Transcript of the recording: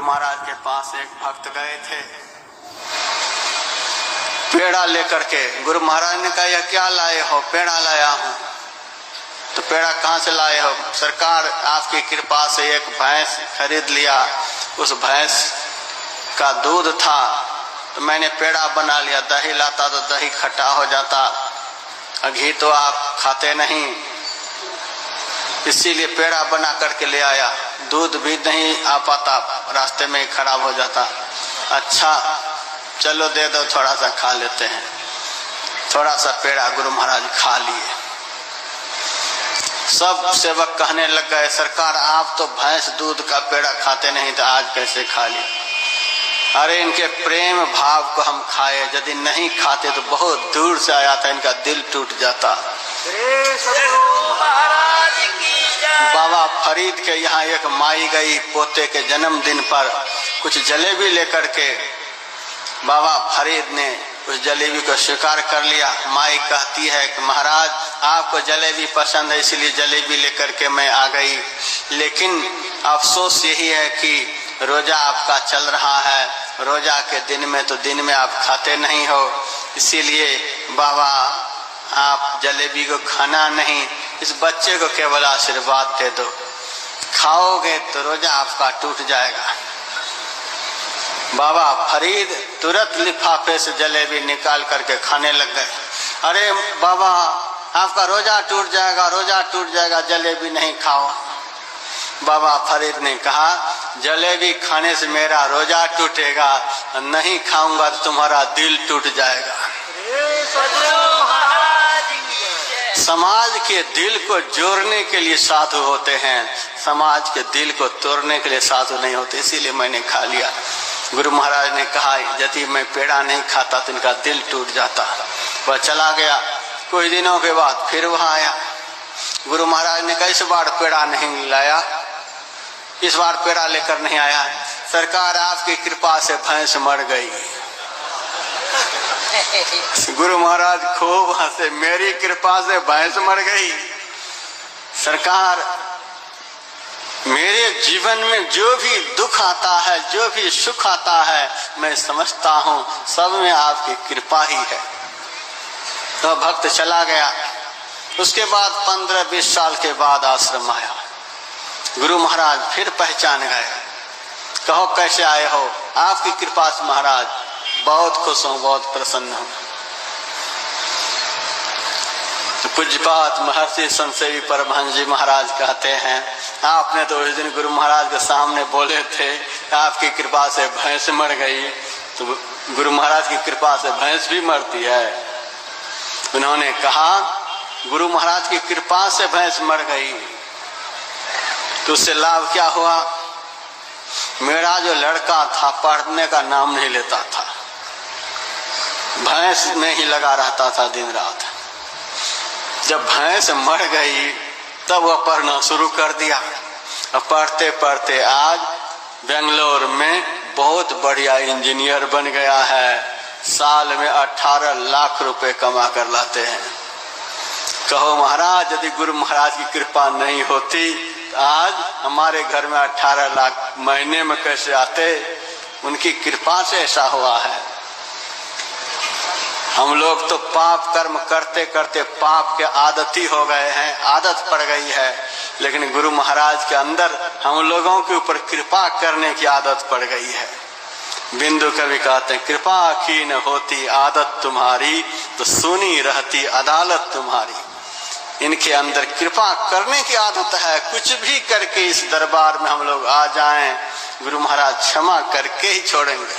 महाराज के पास एक भक्त गए थे पेड़ा लेकर के। गुरु महाराज ने कहा, यह क्या लाए हो? पेड़ा लाया हूं। तो पेड़ा कहाँ से लाए हो? सरकार आपकी कृपा से एक भैंस खरीद लिया, उस भैंस का दूध था तो मैंने पेड़ा बना लिया। दही लाता तो दही खट्टा हो जाता, घी तो आप खाते नहीं, इसीलिए पेड़ा बना करके ले आया। दूध भी नहीं आ पाता, रास्ते में ही खराब हो जाता। अच्छा चलो दे दो, थोड़ा सा खा लेते हैं। थोड़ा सा पेड़ा गुरु महाराज खा लिए। सब सेवक कहने लग गए, सरकार आप तो भैंस दूध का पेड़ा खाते नहीं, तो आज कैसे खा लिए? अरे इनके प्रेम भाव को हम खाए, यदि नहीं खाते तो बहुत दूर से आया था, इनका दिल टूट जाता। बाबा फरीद के यहाँ एक माई गई पोते के जन्मदिन पर कुछ जलेबी लेकर के। बाबा फरीद ने उस जलेबी को स्वीकार कर लिया। माई कहती है कि महाराज आपको जलेबी पसंद है, इसलिए जलेबी लेकर के मैं आ गई, लेकिन अफसोस यही है कि रोजा आपका चल रहा है, रोजा के दिन में तो दिन में आप खाते नहीं हो, इसीलिए बाबा आप जलेबी को खाना नहीं, इस बच्चे को केवल आशीर्वाद दे दो, खाओगे तो रोजा आपका टूट जाएगा। बाबा फरीद तुरंत लिफाफे से जलेबी निकाल करके खाने लग गए। अरे बाबा आपका रोजा टूट जाएगा, रोजा टूट जाएगा, जलेबी नहीं खाओ। बाबा फरीद ने कहा, जलेबी खाने से मेरा रोजा टूटेगा, नहीं खाऊंगा तो तुम्हारा दिल टूट जाएगा। समाज के दिल को जोड़ने के लिए साधु होते हैं, समाज के दिल को तोड़ने के लिए साधु नहीं होते, इसीलिए मैंने खा लिया। गुरु महाराज ने कहा, यदि मैं पेड़ा नहीं खाता तो इनका दिल टूट जाता। वह चला गया। कुछ दिनों के बाद फिर वह आया। गुरु महाराज ने कहा, इस बार पेड़ा नहीं लाया, इस बार पेड़ा लेकर नहीं आया। सरकार आपकी कृपा से भैंस मर गई। गुरु महाराज खूब हंसे, मेरी कृपा से भैंस मर गई? सरकार मेरे जीवन में जो भी दुख आता है, जो भी सुख आता है, मैं समझता हूँ सब में आपकी कृपा ही है। तो भक्त चला गया। उसके बाद 15-20 साल के बाद आश्रम आया। गुरु महाराज फिर पहचान गए। कहो कैसे आए हो? आपकी कृपा से महाराज बहुत खुश हूँ, बहुत प्रसन्न हूँ। तो पूज्यपात महर्षि संतसेवी परमहंस जी महाराज कहते हैं, आपने तो उस दिन गुरु महाराज के सामने बोले थे आपकी कृपा से भैंस मर गई, तो गुरु महाराज की कृपा से भैंस भी मरती है। उन्होंने कहा गुरु महाराज की कृपा से भैंस मर गई तो उससे लाभ क्या हुआ? मेरा जो लड़का था पढ़ने का नाम नहीं लेता था, भैंस में ही लगा रहता था दिन रात। जब भैंस मर गई तब वह पढ़ना शुरू कर दिया। और पढ़ते पढ़ते आज बेंगलोर में बहुत बढ़िया इंजीनियर बन गया है। साल में 18 लाख रुपए कमा कर लाते हैं। कहो महाराज यदि गुरु महाराज की कृपा नहीं होती तो आज हमारे घर में 18 लाख महीने में कैसे आते? उनकी कृपा से ऐसा हुआ है। हम लोग तो पाप कर्म करते करते पाप के आदती हो गए हैं, आदत पड़ गई है, लेकिन गुरु महाराज के अंदर हम लोगों के ऊपर कृपा करने की आदत पड़ गई है। बिंदु कवि कहते हैं, कृपा की न होती आदत तुम्हारी तो सुनी रहती अदालत तुम्हारी। इनके अंदर कृपा करने की आदत है। कुछ भी करके इस दरबार में हम लोग आ जाएं, गुरु महाराज क्षमा करके ही छोड़ेंगे।